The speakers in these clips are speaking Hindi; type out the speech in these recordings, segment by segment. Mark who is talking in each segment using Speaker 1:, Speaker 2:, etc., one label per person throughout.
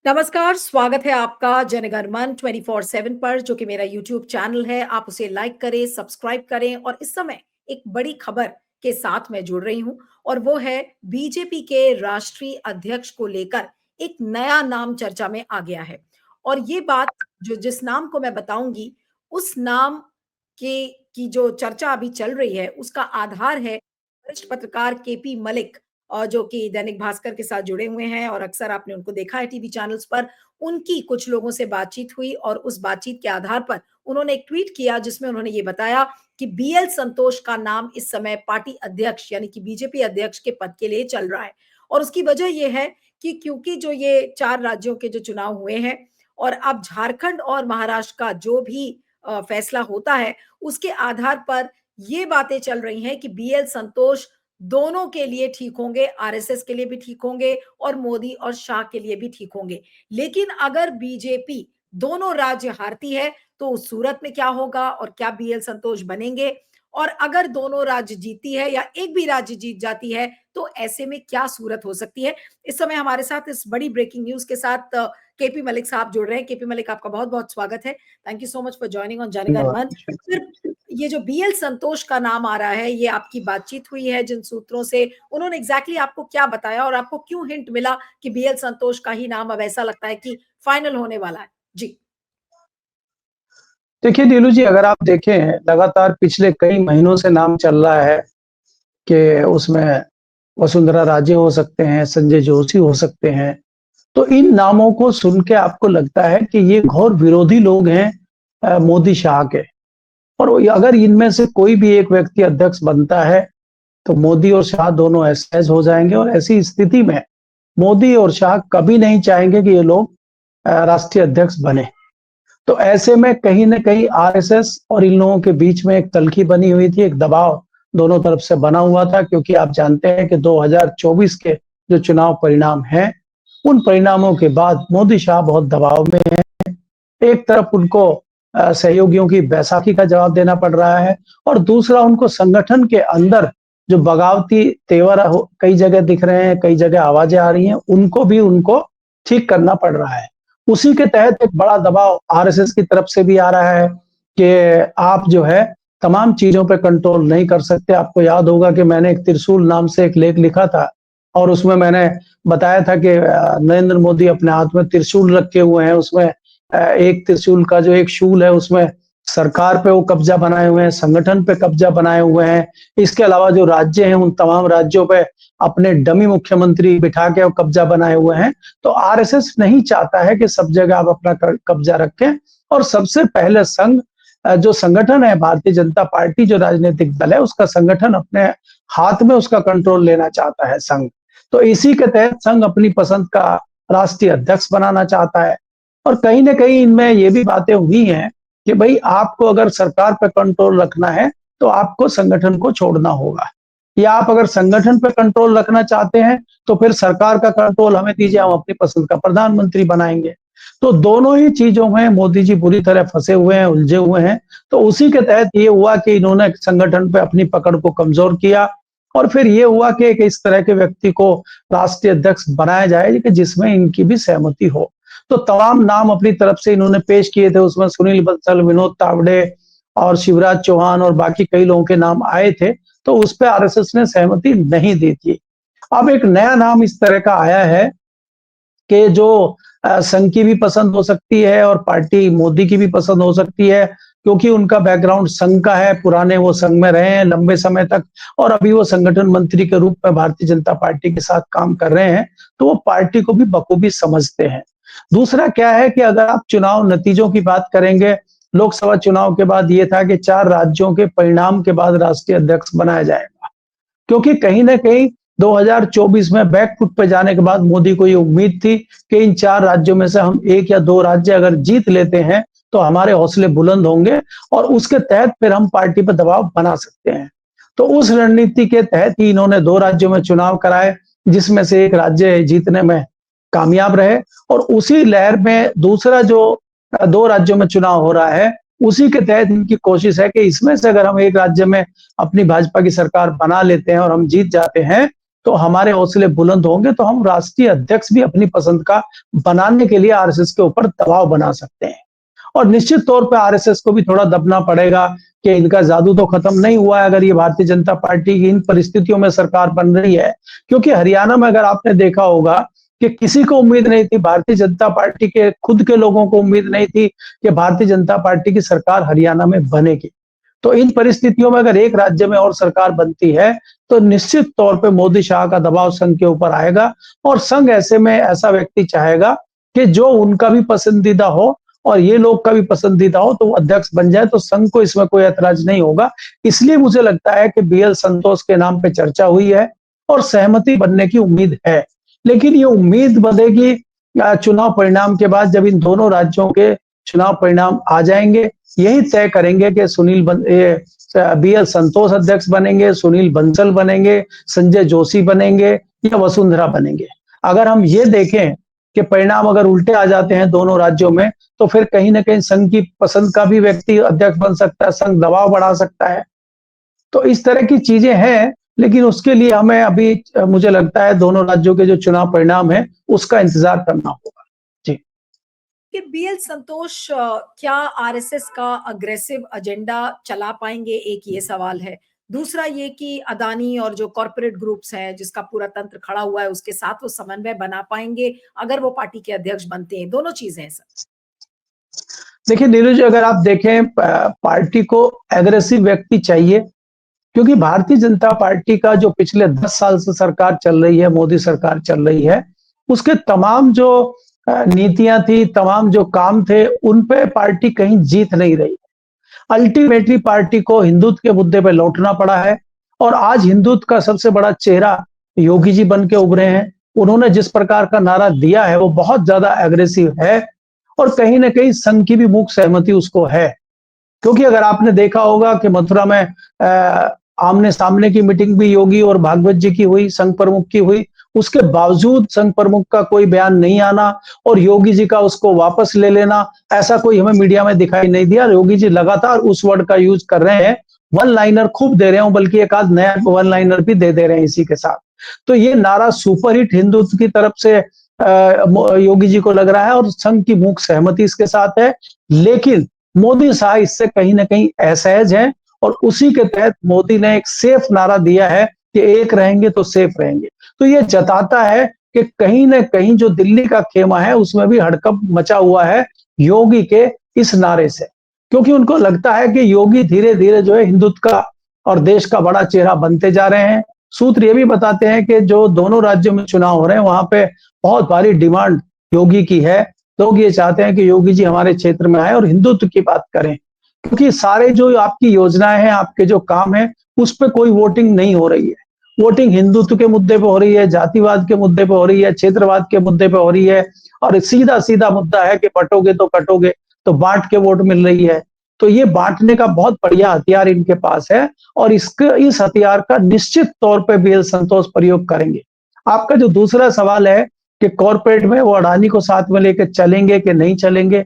Speaker 1: नमस्कार, स्वागत है आपका जनगण मन 24/7 पर जो कि मेरा यूट्यूब चैनल है। आप उसे लाइक करें, सब्सक्राइब करें और इस समय एक बड़ी खबर के साथ मैं जुड़ रही हूं और वो है बीजेपी के राष्ट्रीय अध्यक्ष को लेकर एक नया नाम चर्चा में आ गया है। और ये बात जो जिस नाम को मैं बताऊंगी उस नाम के की जो चर्चा अभी चल रही है उसका आधार है वरिष्ठ पत्रकार केपी मलिक और जो कि दैनिक भास्कर के साथ जुड़े हुए हैं और अक्सर आपने उनको देखा है टीवी चैनल्स पर। उनकी कुछ लोगों से बातचीत हुई और उस बातचीत के आधार पर उन्होंने एक ट्वीट किया जिसमें उन्होंने ये बताया कि बीएल संतोष का नाम इस समय पार्टी अध्यक्ष यानी कि बीजेपी अध्यक्ष के पद के लिए चल रहा है। और उसकी वजह ये है कि क्योंकि जो ये 4 राज्यों के जो चुनाव हुए हैं और अब झारखंड और महाराष्ट्र का जो भी फैसला होता है उसके आधार पर ये बातें चल रही हैं कि बीएल संतोष दोनों के लिए ठीक होंगे, आरएसएस के लिए भी ठीक होंगे और मोदी और शाह के लिए भी ठीक होंगे। लेकिन अगर बीजेपी दोनों राज्य हारती है तो उस सूरत में क्या होगा और क्या बीएल संतोष बनेंगे? और अगर दोनों राज्य जीतती है या एक भी राज्य जीत जाती है तो ऐसे में क्या सूरत हो सकती है? इस समय हमारे साथ इस बड़ी ब्रेकिंग न्यूज़ के साथ केपी मलिक साहब जुड़ रहे हैं। केपी मलिक, आपका बहुत-बहुत स्वागत है। Thank you so much for joining on Jangan Man. फिर ये जो बीएल संतोष का नाम आ रहा है, ये आपकी बातचीत हुई है जिन सूत्रों से, उन्होंने एग्जैक्टली आपको क्या बताया और आपको क्यों हिंट मिला कि बीएल संतोष का ही नाम अब ऐसा लगता है कि फाइनल होने वाला है? जी।
Speaker 2: देखिए नीलू जी, अगर आप देखें लगातार पिछले कई महीनों से नाम चल रहा है कि उसमें वसुंधरा राजे हो सकते हैं, संजय जोशी हो सकते हैं। तो इन नामों को सुन के आपको लगता है कि ये घोर विरोधी लोग हैं मोदी शाह के। और अगर इनमें से कोई भी एक व्यक्ति अध्यक्ष बनता है तो मोदी और शाह दोनों असहज हो जाएंगे और ऐसी स्थिति में मोदी और शाह कभी नहीं चाहेंगे कि ये लोग राष्ट्रीय अध्यक्ष बने। तो ऐसे में कहीं न कहीं आरएसएस और इन लोगों के बीच में एक तल्खी बनी हुई थी, एक दबाव दोनों तरफ से बना हुआ था, क्योंकि आप जानते हैं कि 2024 के जो चुनाव परिणाम हैं, उन परिणामों के बाद मोदी शाह बहुत दबाव में हैं। एक तरफ उनको सहयोगियों की बैसाखी का जवाब देना पड़ रहा है और दूसरा उनको संगठन के अंदर जो बगावती तेवर कई जगह दिख रहे हैं, कई जगह आवाजें आ रही हैं, उनको ठीक करना पड़ रहा है। उसी के तहत एक बड़ा दबाव आरएसएस की तरफ से भी आ रहा है कि आप जो है तमाम चीजों पे कंट्रोल नहीं कर सकते। आपको याद होगा कि मैंने एक त्रिशूल नाम से एक लेख लिखा था और उसमें मैंने बताया था कि नरेंद्र मोदी अपने हाथ में त्रिशूल रखे हुए हैं। उसमें एक त्रिशूल का जो एक शूल है उसमें सरकार पे वो कब्जा बनाए हुए हैं, संगठन पे कब्जा बनाए हुए हैं। इसके अलावा जो राज्य हैं उन तमाम राज्यों पे अपने डमी मुख्यमंत्री बिठा के कब्जा बनाए हुए हैं। तो आरएसएस नहीं चाहता है कि सब जगह आप अपना कब्जा रखें और सबसे पहले संघ जो संगठन है, भारतीय जनता पार्टी जो राजनीतिक दल है, उसका संगठन अपने हाथ में उसका कंट्रोल लेना चाहता है संघ। तो इसी के तहत संघ अपनी पसंद का राष्ट्रीय अध्यक्ष बनाना चाहता है। और कहीं न कहीं इनमें ये भी बातें हुई हैं कि भाई आपको अगर सरकार पे कंट्रोल रखना है तो आपको संगठन को छोड़ना होगा, या आप अगर संगठन पे कंट्रोल रखना चाहते हैं तो फिर सरकार का कंट्रोल हमें दीजिए, हम अपनी पसंद का प्रधानमंत्री बनाएंगे। तो दोनों ही चीजों में मोदी जी बुरी तरह फंसे हुए हैं, उलझे हुए हैं। तो उसी के तहत ये हुआ कि इन्होंने संगठन पे अपनी पकड़ को कमजोर किया और फिर ये हुआ कि एक इस तरह के व्यक्ति को राष्ट्रीय अध्यक्ष बनाया जाए कि जिसमें इनकी भी सहमति हो। तो तमाम नाम अपनी तरफ से इन्होंने पेश किए थे, उसमें सुनील बंसल, विनोद तावड़े और शिवराज चौहान और बाकी कई लोगों के नाम आए थे। तो उस पे आरएसएस ने सहमति नहीं दी थी। अब एक नया नाम इस तरह का आया है कि जो संघ की भी पसंद हो सकती है और पार्टी मोदी की भी पसंद हो सकती है, क्योंकि उनका बैकग्राउंड संघ का है, पुराने वो संघ में रहे हैं लंबे समय तक और अभी वो संगठन मंत्री के रूप में भारतीय जनता पार्टी के साथ काम कर रहे हैं, तो वो पार्टी को भी बखूबी समझते हैं। दूसरा क्या है कि अगर आप चुनाव नतीजों की बात करेंगे, लोकसभा चुनाव के बाद ये था कि 4 राज्यों के परिणाम के बाद राष्ट्रीय अध्यक्ष बनाया जाएगा, क्योंकि कहीं न कहीं 2024 में बैकफुट पे जाने के बाद मोदी को ये उम्मीद थी कि इन 4 राज्यों में से हम 1 या 2 राज्य अगर जीत लेते हैं तो हमारे हौसले बुलंद होंगे और उसके तहत फिर हम पार्टी पर दबाव बना सकते हैं। तो उस रणनीति के तहत ही इन्होंने 2 राज्यों में चुनाव कराए, जिसमें से एक राज्य जीतने में कामयाब रहे और उसी लहर में दूसरा जो 2 राज्यों में चुनाव हो रहा है, उसी के तहत इनकी कोशिश है कि इसमें से अगर हम एक राज्य में अपनी भाजपा की सरकार बना लेते हैं और हम जीत जाते हैं, तो हमारे हौसले बुलंद होंगे, तो हम राष्ट्रीय अध्यक्ष भी अपनी पसंद का बनाने के लिए आरएसएस के ऊपर दबाव बना सकते हैं। और निश्चित तौर पे आरएसएस को भी थोड़ा दबना पड़ेगा कि इनका जादू तो खत्म नहीं हुआ है, अगर ये भारतीय जनता पार्टी की इन परिस्थितियों में सरकार बन रही है। क्योंकि हरियाणा में अगर आपने देखा होगा कि किसी को उम्मीद नहीं थी, भारतीय जनता पार्टी के खुद के लोगों को उम्मीद नहीं थी कि भारतीय जनता पार्टी की सरकार हरियाणा में बनेगी। तो इन परिस्थितियों में अगर एक राज्य में और सरकार बनती है, तो निश्चित तौर पे मोदी शाह का दबाव संघ के ऊपर आएगा और संघ ऐसे में ऐसा व्यक्ति चाहेगा कि जो उनका भी पसंदीदा हो और ये लोग का भी पसंदीदा हो, तो वो अध्यक्ष बन जाए, तो संघ को इसमें कोई ऐतराज नहीं होगा। इसलिए मुझे लगता है कि बीएल संतोष के नाम पे चर्चा हुई है और सहमति बनने की उम्मीद है। लेकिन ये उम्मीद बंधेगी चुनाव परिणाम के बाद, जब इन दोनों राज्यों के चुनाव परिणाम आ जाएंगे। यही तय करेंगे कि बीएल संतोष अध्यक्ष बनेंगे, सुनील बंसल बनेंगे, संजय जोशी बनेंगे या वसुंधरा बनेंगे। अगर हम ये देखें कि परिणाम अगर उल्टे आ जाते हैं दोनों राज्यों में, तो फिर कहीं ना कहीं संघ की पसंद का भी व्यक्ति अध्यक्ष बन सकता है, संघ दबाव बढ़ा सकता है। तो इस तरह की चीजें हैं, लेकिन उसके लिए हमें अभी मुझे लगता है दोनों राज्यों के जो चुनाव परिणाम है उसका इंतजार करना होगा। जी।
Speaker 1: कि बीएल संतोष क्या आरएसएस का अग्रेसिव एजेंडा चला पाएंगे, एक ये सवाल है। दूसरा ये कि अदानी और जो कॉरपोरेट ग्रुप्स हैं जिसका पूरा तंत्र खड़ा हुआ है उसके साथ वो समन्वय बना पाएंगे अगर वो पार्टी के अध्यक्ष बनते हैं। दोनों चीजें हैं सर।
Speaker 2: देखिए नीरज जी, अगर आप देखें पार्टी को एग्रेसिव व्यक्ति चाहिए, क्योंकि भारतीय जनता पार्टी का जो पिछले 10 साल से सरकार चल रही है, मोदी सरकार चल रही है, उसके तमाम जो नीतियां थी, तमाम जो काम थे, उन पे पार्टी कहीं जीत नहीं रही। अल्टीमेटली पार्टी को हिंदुत्व के मुद्दे पे लौटना पड़ा है और आज हिंदुत्व का सबसे बड़ा चेहरा योगी जी बन के उभरे हैं। उन्होंने जिस प्रकार का नारा दिया है वो बहुत ज्यादा एग्रेसिव है और कहीं ना कहीं संघ की भी मूक सहमति उसको है। क्योंकि अगर आपने देखा होगा कि मथुरा में आमने सामने की मीटिंग भी योगी और भागवत जी की हुई, संघ प्रमुख की हुई, उसके बावजूद संघ प्रमुख का कोई बयान नहीं आना और योगी जी का उसको वापस ले लेना, ऐसा कोई हमें मीडिया में दिखाई नहीं दिया। योगी जी लगातार उस वर्ड का यूज कर रहे हैं, वन लाइनर खूब दे रहे हो, बल्कि एक आध नया वन लाइनर भी दे रहे हैं इसी के साथ। तो ये नारा सुपरहिट हिंदुत्व की तरफ से योगी जी को लग रहा है और संघ की मूक सहमति इसके साथ है। लेकिन मोदी शाह इससे कहीं ना कहीं असहज है और उसी के तहत मोदी ने एक सेफ नारा दिया है कि एक रहेंगे तो सेफ रहेंगे। तो ये जताता है कि कहीं ना कहीं जो दिल्ली का खेमा है उसमें भी हड़कंप मचा हुआ है योगी के इस नारे से, क्योंकि उनको लगता है कि योगी धीरे धीरे जो है हिंदुत्व का और देश का बड़ा चेहरा बनते जा रहे हैं। सूत्र ये भी बताते हैं कि जो दोनों राज्यों में चुनाव हो रहे हैं वहां पे बहुत भारी डिमांड योगी की है। लोग ये चाहते हैं कि योगी जी हमारे क्षेत्र में आए और हिंदुत्व की बात करें, क्योंकि सारे जो आपकी योजनाएं हैं, आपके जो काम है, उस पर कोई वोटिंग नहीं हो रही है। वोटिंग हिंदुत्व के मुद्दे पे हो रही है, जातिवाद के मुद्दे पे हो रही है, क्षेत्रवाद के मुद्दे पे हो रही है और सीधा सीधा मुद्दा है कि बटोगे तो कटोगे, तो बांट के वोट मिल रही है। तो ये बांटने का बहुत बढ़िया हथियार इनके पास है और इस हथियार का निश्चित तौर पर बीएल संतोष प्रयोग करेंगे। आपका जो दूसरा सवाल है कि कॉर्पोरेट में वो अडानी को साथ में लेके चलेंगे कि नहीं चलेंगे,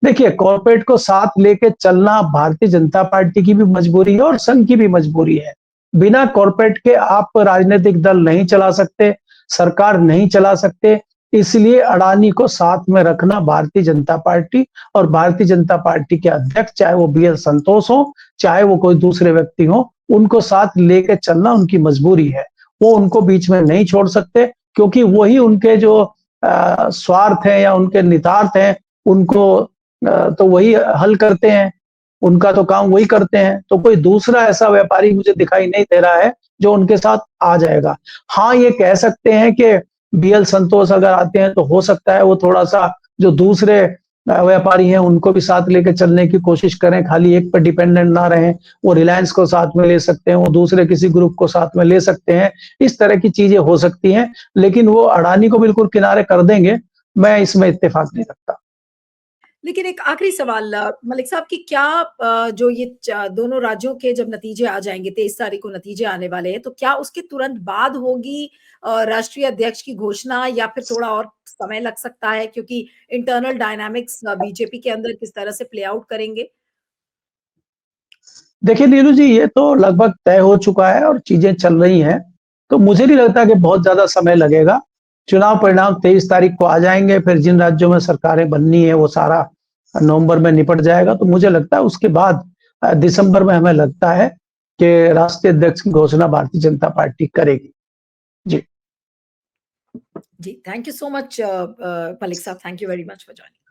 Speaker 2: देखिए कॉर्पोरेट को साथ लेके चलना भारतीय जनता पार्टी की भी मजबूरी है और संघ की भी मजबूरी है। बिना कॉर्पोरेट के आप राजनीतिक दल नहीं चला सकते, सरकार नहीं चला सकते। इसलिए अडानी को साथ में रखना भारतीय जनता पार्टी और भारतीय जनता पार्टी के अध्यक्ष, चाहे वो बीएल संतोष हो, चाहे वो कोई दूसरे व्यक्ति हो, उनको साथ लेके चलना उनकी मजबूरी है। वो उनको बीच में नहीं छोड़ सकते, क्योंकि वही उनके जो स्वार्थ है या उनके नितार्थ हैं, उनको तो वही हल करते हैं, उनका तो काम वही करते हैं। तो कोई दूसरा ऐसा व्यापारी मुझे दिखाई नहीं दे रहा है जो उनके साथ आ जाएगा। हाँ, ये कह सकते हैं कि बीएल संतोष अगर आते हैं तो हो सकता है वो थोड़ा-सा जो दूसरे व्यापारी हैं उनको भी साथ लेके चलने की कोशिश करें, खाली एक पे डिपेंडेंट ना रहें। वो रिलायंस को साथ में ले सकते हैं, वो दूसरे किसी ग्रुप को साथ में ले सकते हैं। इस तरह की चीजें हो सकती हैं, लेकिन वो अडानी को बिल्कुल किनारे कर देंगे, मैं इसमें इत्तेफाक नहीं रखता।
Speaker 1: लेकिन एक आखिरी सवाल मलिक साहब कि क्या जो ये दोनों राज्यों के जब नतीजे आ जाएंगे, 23 तारीख को नतीजे आने वाले हैं, तो क्या उसके तुरंत बाद होगी राष्ट्रीय अध्यक्ष की घोषणा या फिर थोड़ा और समय लग सकता है, क्योंकि इंटरनल डायनामिक्स बीजेपी के अंदर किस तरह से प्ले आउट करेंगे?
Speaker 2: देखिए नीरू जी, ये तो लगभग तय हो चुका है और चीजें चल रही हैं। तो मुझे नहीं लगता कि बहुत ज़्यादा समय लगेगा। चुनाव परिणाम 23 तारीख को आ जाएँगे, फिर जिन राज्यों में सरकारें बननी है वो सारा नवंबर में निपट जाएगा। तो मुझे लगता है उसके बाद दिसंबर में हमें लगता है कि राष्ट्रीय अध्यक्ष की घोषणा भारतीय जनता पार्टी करेगी। जी।
Speaker 1: जी, thank you so much Malik Sahab, thank you very much for joining.